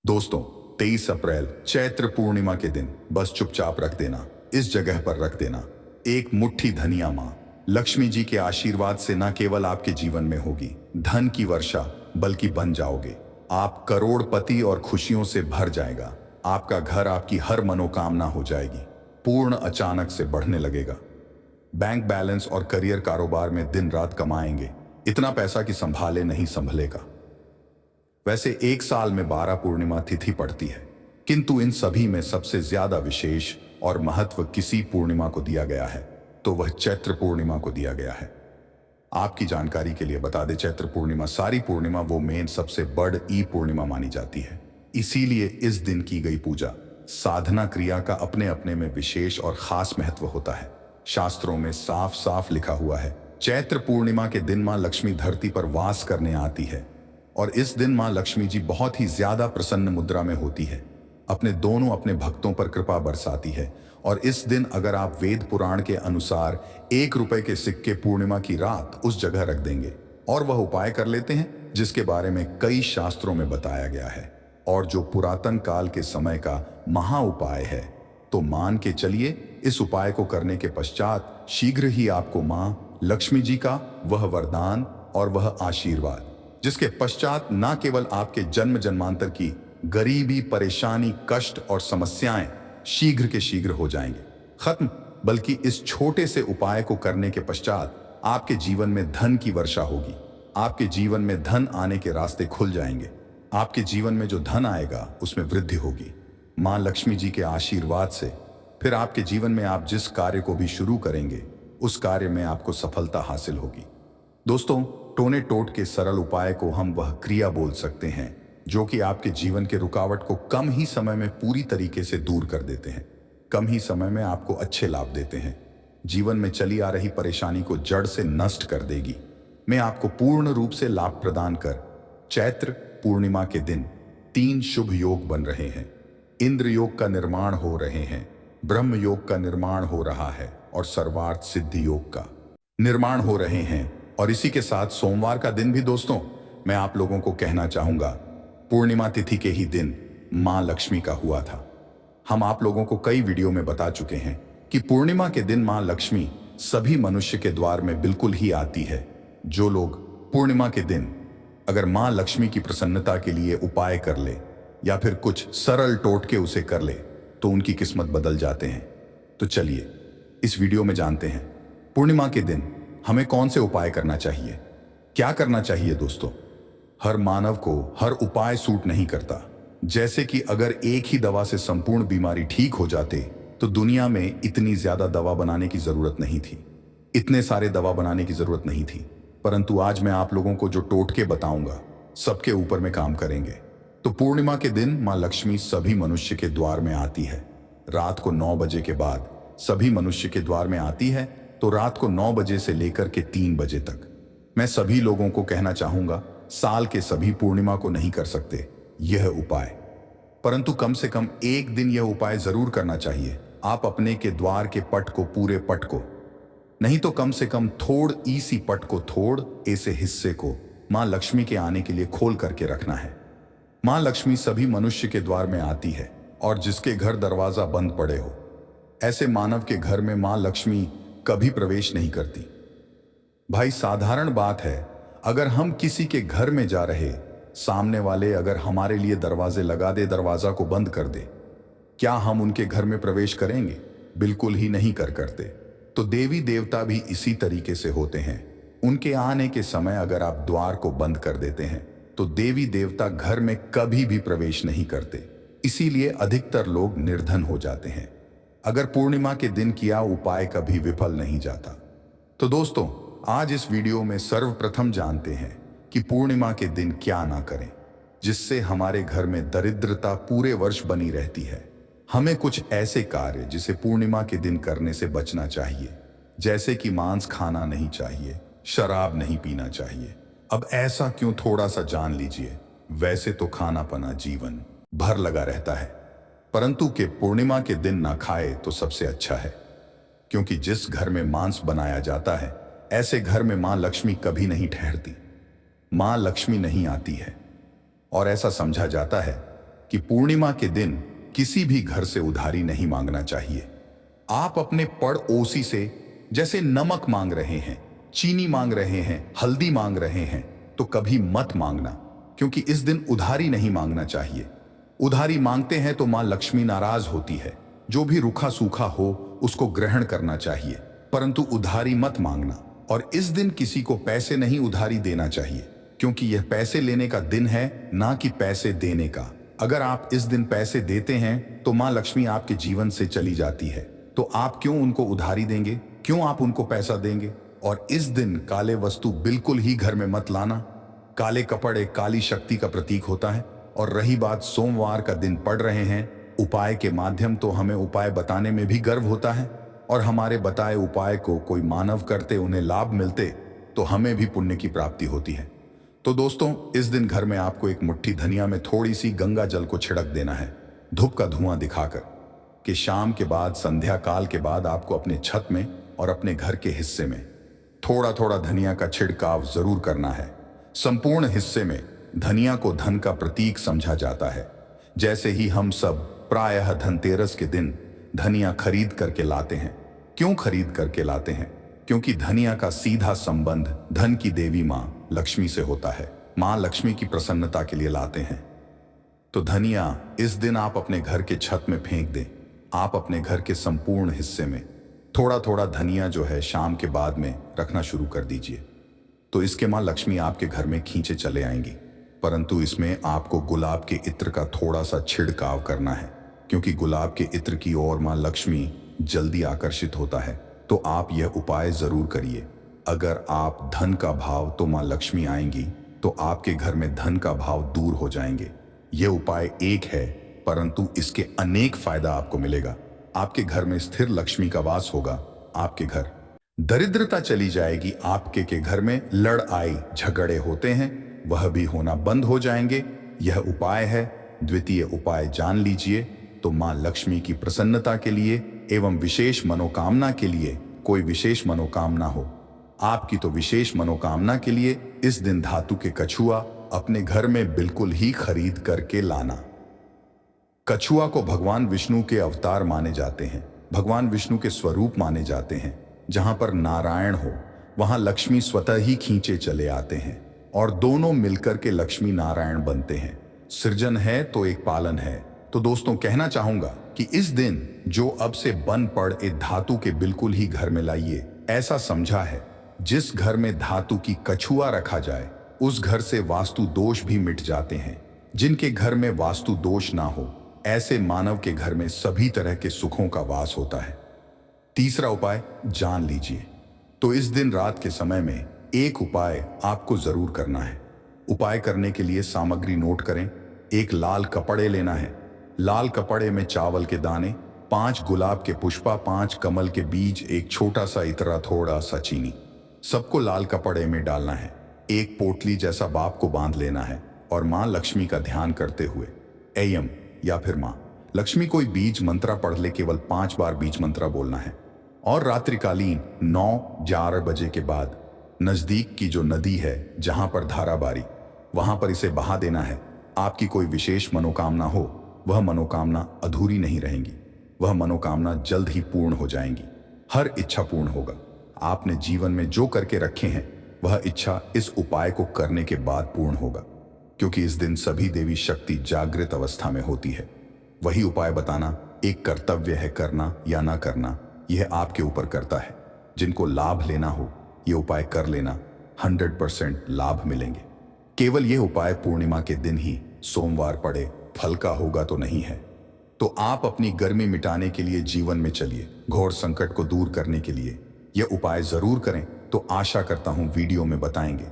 दोस्तों, 23 अप्रैल चैत्र पूर्णिमा के दिन बस चुपचाप रख देना, इस जगह पर रख देना। एक मुट्ठी धनिया माँ लक्ष्मी जी के आशीर्वाद से न केवल आपके जीवन में होगी धन की वर्षा, बल्कि बन जाओगे आप करोड़पति और खुशियों से भर जाएगा। आपका घर आपकी हर मनोकामना हो जाएगी, पूर्ण अचानक से बढ़ने लगेगा। बैंक बैलेंस और करियर कारोबार में दिन रात कमाएंगे, इतना पैसा कि संभाले नहीं संभलेगा। वैसे एक साल में 12 पूर्णिमा तिथि पड़ती है, किंतु इन सभी में सबसे ज्यादा विशेष और महत्व किसी पूर्णिमा को दिया गया है, तो वह चैत्र पूर्णिमा को दिया गया है। आपकी जानकारी के लिए बता दें, चैत्र पूर्णिमा सारी पूर्णिमा वो मेन सबसे बड़ी पूर्णिमा मानी जाती है। इसीलिए इस दिन की गई पूजा साधना क्रिया का अपने अपने में विशेष और खास महत्व होता है। शास्त्रों में साफ साफ लिखा हुआ है, चैत्र पूर्णिमा के दिन मां लक्ष्मी धरती पर वास करने आती है और इस दिन मां लक्ष्मी जी बहुत ही ज्यादा प्रसन्न मुद्रा में होती है, अपने भक्तों पर कृपा बरसाती है। और इस दिन अगर आप वेद पुराण के अनुसार 1 रुपए के सिक्के पूर्णिमा की रात उस जगह रख देंगे और वह उपाय कर लेते हैं जिसके बारे में कई शास्त्रों में बताया गया है और जो पुरातन काल के समय का महा उपाय है, तो मान के चलिए इस उपाय को करने के पश्चात शीघ्र ही आपको मां लक्ष्मी जी का वह वरदान और वह आशीर्वाद, जिसके पश्चात न केवल आपके जन्म जन्मांतर की गरीबी, परेशानी, कष्ट और समस्याएं शीघ्र के शीघ्र हो जाएंगे खत्म, बल्कि इस छोटे से उपाय को करने के पश्चात आपके जीवन में धन की वर्षा होगी। आपके जीवन में धन आने के रास्ते खुल जाएंगे। आपके जीवन में जो धन आएगा उसमें वृद्धि होगी मां लक्ष्मी जी के आशीर्वाद से। फिर आपके जीवन में आप जिस कार्य को भी शुरू करेंगे उस कार्य में आपको सफलता हासिल होगी। दोस्तों, टोने टोट के सरल उपाय को हम वह क्रिया बोल सकते हैं जो कि आपके जीवन के रुकावट को कम ही समय में पूरी तरीके से दूर कर देते हैं, कम ही समय में आपको अच्छे लाभ देते हैं, जीवन में चली आ रही परेशानी को जड़ से नष्ट कर देगी। मैं आपको पूर्ण रूप से लाभ प्रदान कर चैत्र पूर्णिमा के दिन 3 शुभ योग बन रहे हैं। इंद्र योग का निर्माण हो रहे हैं, ब्रह्म योग का निर्माण हो रहा है और सर्वार्थ सिद्धि योग का निर्माण हो रहे हैं। और इसी के साथ सोमवार का दिन भी दोस्तों मैं आप लोगों को कहना चाहूंगा, पूर्णिमा तिथि के ही दिन मां लक्ष्मी का हुआ था। हम आप लोगों को कई वीडियो में बता चुके हैं कि पूर्णिमा के दिन मां लक्ष्मी सभी मनुष्य के द्वार में बिल्कुल ही आती है। जो लोग पूर्णिमा के दिन अगर मां लक्ष्मी की प्रसन्नता के लिए उपाय कर ले या फिर कुछ सरल टोटके उसे कर ले तो उनकी किस्मत बदल जाते हैं। तो चलिए इस वीडियो में जानते हैं पूर्णिमा के दिन हमें कौन से उपाय करना चाहिए, क्या करना चाहिए। दोस्तों, हर मानव को हर उपाय सूट नहीं करता। जैसे कि अगर एक ही दवा से संपूर्ण बीमारी ठीक हो जाते तो दुनिया में इतनी ज्यादा दवा बनाने की जरूरत नहीं थी, इतने सारे दवा बनाने की जरूरत नहीं थी। परंतु आज मैं आप लोगों को जो टोटके बताऊंगा सबके ऊपर में काम करेंगे। तो पूर्णिमा के दिन मां लक्ष्मी सभी मनुष्य के द्वार में आती है। रात को 9 बजे के बाद सभी मनुष्य के द्वार में आती है, तो रात को 9 बजे से लेकर के 3 बजे तक। मैं सभी लोगों को कहना चाहूंगा, साल के सभी पूर्णिमा को नहीं कर सकते यह उपाय, परंतु कम से कम एक दिन यह उपाय जरूर करना चाहिए। आप अपने के द्वार के पट को, पूरे पट को नहीं तो कम से कम थोड़ ईसी पट को, थोड़ ऐसे हिस्से को मां लक्ष्मी के आने के लिए खोल करके रखना है। मां लक्ष्मी सभी मनुष्य के द्वार में आती है और जिसके घर दरवाजा बंद पड़े हो ऐसे मानव के घर में मां लक्ष्मी कभी प्रवेश नहीं करती। भाई साधारण बात है, अगर हम किसी के घर में जा रहे, सामने वाले अगर हमारे लिए दरवाजे लगा दे, दरवाजा को बंद कर दे, क्या हम उनके घर में प्रवेश करेंगे? बिल्कुल ही नहीं करते। तो देवी देवता भी इसी तरीके से होते हैं। उनके आने के समय अगर आप द्वार को बंद कर देते हैं तो देवी देवता घर में कभी भी प्रवेश नहीं करते। इसीलिए अधिकतर लोग निर्धन हो जाते हैं अगर पूर्णिमा के दिन किया उपाय कभी विफल नहीं जाता। तो दोस्तों, आज इस वीडियो में सर्वप्रथम जानते हैं कि पूर्णिमा के दिन क्या ना करें जिससे हमारे घर में दरिद्रता पूरे वर्ष बनी रहती है। हमें कुछ ऐसे कार्य जिसे पूर्णिमा के दिन करने से बचना चाहिए, जैसे कि मांस खाना नहीं चाहिए, शराब नहीं पीना चाहिए। अब ऐसा क्यों, थोड़ा सा जान लीजिए। वैसे तो खाना पना जीवन भर लगा रहता है, परंतु के पूर्णिमा के दिन ना खाए तो सबसे अच्छा है, क्योंकि जिस घर में मांस बनाया जाता है ऐसे घर में मां लक्ष्मी कभी नहीं ठहरती, मां लक्ष्मी नहीं आती है। और ऐसा समझा जाता है कि पूर्णिमा के दिन किसी भी घर से उधारी नहीं मांगना चाहिए। आप अपने पड़ोसी से जैसे नमक मांग रहे हैं, चीनी मांग रहे हैं, हल्दी मांग रहे हैं, तो कभी मत मांगना, क्योंकि इस दिन उधारी नहीं मांगना चाहिए। उधारी मांगते हैं तो मां लक्ष्मी नाराज होती है। जो भी रूखा सूखा हो उसको ग्रहण करना चाहिए, परंतु उधारी मत मांगना। और इस दिन किसी को पैसे नहीं उधारी देना चाहिए, क्योंकि यह पैसे लेने का दिन है, ना कि पैसे देने का। अगर आप इस दिन पैसे देते हैं तो मां लक्ष्मी आपके जीवन से चली जाती है, तो आप क्यों उनको उधारी देंगे, क्यों आप उनको पैसा देंगे। और इस दिन काले वस्तु बिल्कुल ही घर में मत लाना। काले कपड़े काली शक्ति का प्रतीक होता है। और रही बात सोमवार का दिन पड़ रहे हैं, उपाय के माध्यम, तो हमें उपाय बताने में भी गर्व होता है, और हमारे बताए उपाय को कोई मानव करते, उन्हें लाभ मिलते, तो हमें भी पुण्य की प्राप्ति होती है। तो दोस्तों, इस दिन घर में आपको एक मुट्ठी धनिया में थोड़ी सी गंगा जल को छिड़क देना है, धूप का धुआं दिखाकर, कि शाम के बाद, संध्या काल के बाद आपको अपने छत में और अपने घर के हिस्से में थोड़ा थोड़ा धनिया का छिड़काव जरूर करना है। संपूर्ण हिस्से में धनिया को धन का प्रतीक समझा जाता है। जैसे ही हम सब प्रायः धनतेरस के दिन धनिया खरीद करके लाते हैं। क्यों खरीद करके लाते हैं? क्योंकि धनिया का सीधा संबंध धन की देवी मां लक्ष्मी से होता है। मां लक्ष्मी की प्रसन्नता के लिए लाते हैं। तो धनिया इस दिन आप अपने घर के छत में फेंक दें। आप अपने घर के संपूर्ण हिस्से में थोड़ा थोड़ा धनिया जो है शाम के बाद में रखना शुरू कर दीजिए। तो इसके मां लक्ष्मी आपके घर में खींचे चले आएंगी। परंतु इसमें आपको गुलाब के इत्र का थोड़ा सा छिड़काव करना है, क्योंकि गुलाब के इत्र की ओर मां लक्ष्मी जल्दी आकर्षित होता है। तो आप यह उपाय जरूर करिए। अगर आप धन का भाव, तो मां लक्ष्मी आएंगी, तो आपके घर में धन का भाव दूर हो जाएंगे। यह उपाय एक है, परंतु इसके अनेक फायदा आपको मिलेगा। आपके घर में स्थिर लक्ष्मी का वास होगा। आपके घर दरिद्रता चली जाएगी। आपके के घर में लड़ाई झगड़े होते हैं, वह भी होना बंद हो जाएंगे। यह उपाय है। द्वितीय उपाय जान लीजिए। तो मां लक्ष्मी की प्रसन्नता के लिए एवं विशेष मनोकामना के लिए, कोई विशेष मनोकामना हो आपकी, तो विशेष मनोकामना के लिए इस दिन धातु के कछुआ अपने घर में बिल्कुल ही खरीद करके लाना। कछुआ को भगवान विष्णु के अवतार माने जाते हैं, भगवान विष्णु के स्वरूप माने जाते हैं। जहां पर नारायण हो वहां लक्ष्मी स्वतः ही खींचे चले आते हैं, और दोनों मिलकर के लक्ष्मी नारायण बनते हैं। सृजन है तो एक पालन है। तो दोस्तों, कहना चाहूंगा कि इस दिन जो अब से बन पड़े धातु के बिल्कुल ही घर में लाइए। ऐसा समझा है, जिस घर में धातु की कछुआ रखा जाए उस घर से वास्तु दोष भी मिट जाते हैं। जिनके घर में वास्तु दोष ना हो, ऐसे मानव के घर में सभी तरह के सुखों का वास होता है। तीसरा उपाय जान लीजिए। तो इस दिन रात के समय में एक उपाय आपको जरूर करना है। उपाय करने के लिए सामग्री नोट करें। एक लाल कपड़े लेना है। लाल कपड़े में चावल के दाने, 5 गुलाब के पुष्पा, 5 कमल के बीज, एक छोटा सा इतरा, थोड़ा सा चीनी, सबको लाल कपड़े में डालना है। एक पोटली जैसा बाप को बांध लेना है और मां लक्ष्मी का ध्यान करते हुए एयम या फिर मां लक्ष्मी कोई बीज मंत्रा पढ़ ले। केवल 5 बार बीज मंत्रा बोलना है। और रात्रिकालीन 9-11 बजे के बाद नजदीक की जो नदी है, जहां पर धारा बारी, वहां पर इसे बहा देना है। आपकी कोई विशेष मनोकामना हो, वह मनोकामना अधूरी नहीं रहेंगी। वह मनोकामना जल्द ही पूर्ण हो जाएंगी। हर इच्छा पूर्ण होगा। आपने जीवन में जो करके रखे हैं वह इच्छा इस उपाय को करने के बाद पूर्ण होगा, क्योंकि इस दिन सभी देवी शक्ति जागृत अवस्था में होती है। वही उपाय बताना एक कर्तव्य है। करना या ना करना यह आपके ऊपर करता है। जिनको लाभ लेना हो यह उपाय कर लेना, 100% लाभ मिलेंगे। केवल यह उपाय पूर्णिमा के दिन ही सोमवार पड़े, फल का होगा तो नहीं है। तो आप अपनी गर्मी मिटाने के लिए जीवन में चलिए। घोर संकट को दूर करने के लिए यह उपाय जरूर करें। तो आशा करता हूं वीडियो में बताएंगे।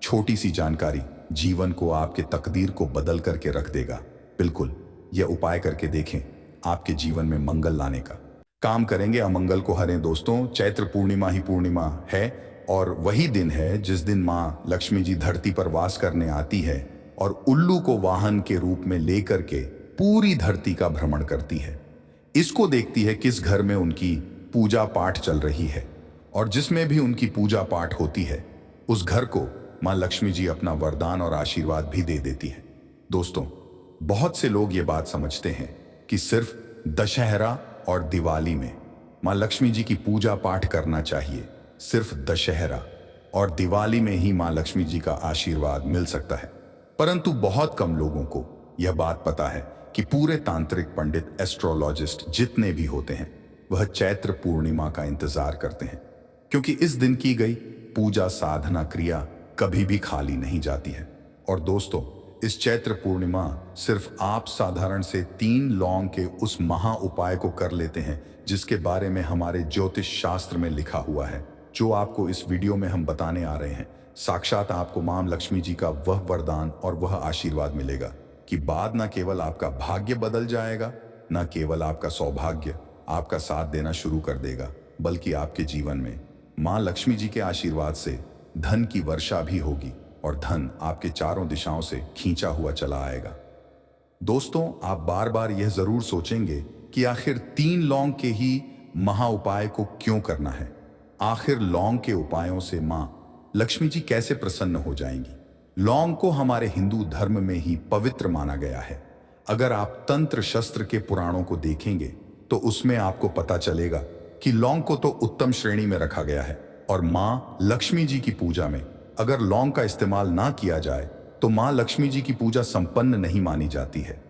छोटी सी जानकारी जीवन को, आपके तकदीर को बदल करके रख देगा। बिल्कुल यह उपाय करके देखें, आपके जीवन में मंगल लाने का काम करेंगे, अमंगल को हरें। दोस्तों, चैत्र पूर्णिमा ही पूर्णिमा है, और वही दिन है जिस दिन मां लक्ष्मी जी धरती पर वास करने आती है और उल्लू को वाहन के रूप में लेकर के पूरी धरती का भ्रमण करती है। इसको देखती है किस घर में उनकी पूजा पाठ चल रही है, और जिसमें भी उनकी पूजा पाठ होती है उस घर को मां लक्ष्मी जी अपना वरदान और आशीर्वाद भी दे देती है। दोस्तों, बहुत से लोग ये बात समझते हैं कि सिर्फ दशहरा और दिवाली में माँ लक्ष्मी जी की पूजा पाठ करना चाहिए। सिर्फ दशहरा और दिवाली में ही माँ लक्ष्मी जी का आशीर्वाद मिल सकता है। परंतु बहुत कम लोगों को यह बात पता है कि पूरे तांत्रिक पंडित, एस्ट्रोलॉजिस्ट जितने भी होते हैं वह चैत्र पूर्णिमा का इंतजार करते हैं, क्योंकि इस दिन की गई पूजा साधना क्रिया कभी भी खाली नहीं जाती है। और दोस्तों, इस चैत्र पूर्णिमा सिर्फ आप साधारण से 3 लौंग के उस महा उपाय को कर लेते हैं जिसके बारे में हमारे ज्योतिष शास्त्र में लिखा हुआ है, जो आपको इस वीडियो में हम बताने आ रहे हैं। साक्षात आपको मां लक्ष्मी जी का वह वरदान और वह आशीर्वाद मिलेगा कि बाद न केवल आपका भाग्य बदल जाएगा, न केवल आपका सौभाग्य आपका साथ देना शुरू कर देगा, बल्कि आपके जीवन में मां लक्ष्मी जी के आशीर्वाद से धन की वर्षा भी होगी और धन आपके चारों दिशाओं से खींचा हुआ चला आएगा। दोस्तों, आप बार बार यह जरूर सोचेंगे कि आखिर 3 लौंग के ही महा उपाय को क्यों करना है। आखिर लौंग के उपायों से मां लक्ष्मी जी कैसे प्रसन्न हो जाएंगी। लौंग को हमारे हिंदू धर्म में ही पवित्र माना गया है। अगर आप तंत्र शस्त्र के पुराणों को देखेंगे तो उसमें आपको पता चलेगा कि लौंग को तो उत्तम श्रेणी में रखा गया है और मां लक्ष्मी जी की पूजा में अगर लौंग का इस्तेमाल ना किया जाए तो मां लक्ष्मी जी की पूजा संपन्न नहीं मानी जाती है।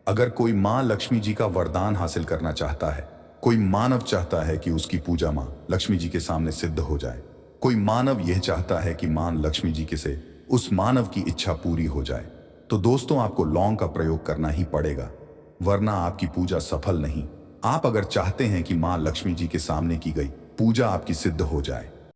अगर कोई मां लक्ष्मी जी का वरदान हासिल करना चाहता है, कोई मानव चाहता है कि उसकी पूजा मां लक्ष्मी जी के सामने सिद्ध हो जाए, कोई मानव यह चाहता है कि मां लक्ष्मी जी के से उस मानव की इच्छा पूरी हो जाए, तो दोस्तों आपको लौंग का प्रयोग करना ही पड़ेगा, वरना आपकी पूजा सफल नहीं। आप अगर चाहते हैं कि मां लक्ष्मी जी के सामने की गई पूजा आपकी सिद्ध हो जाए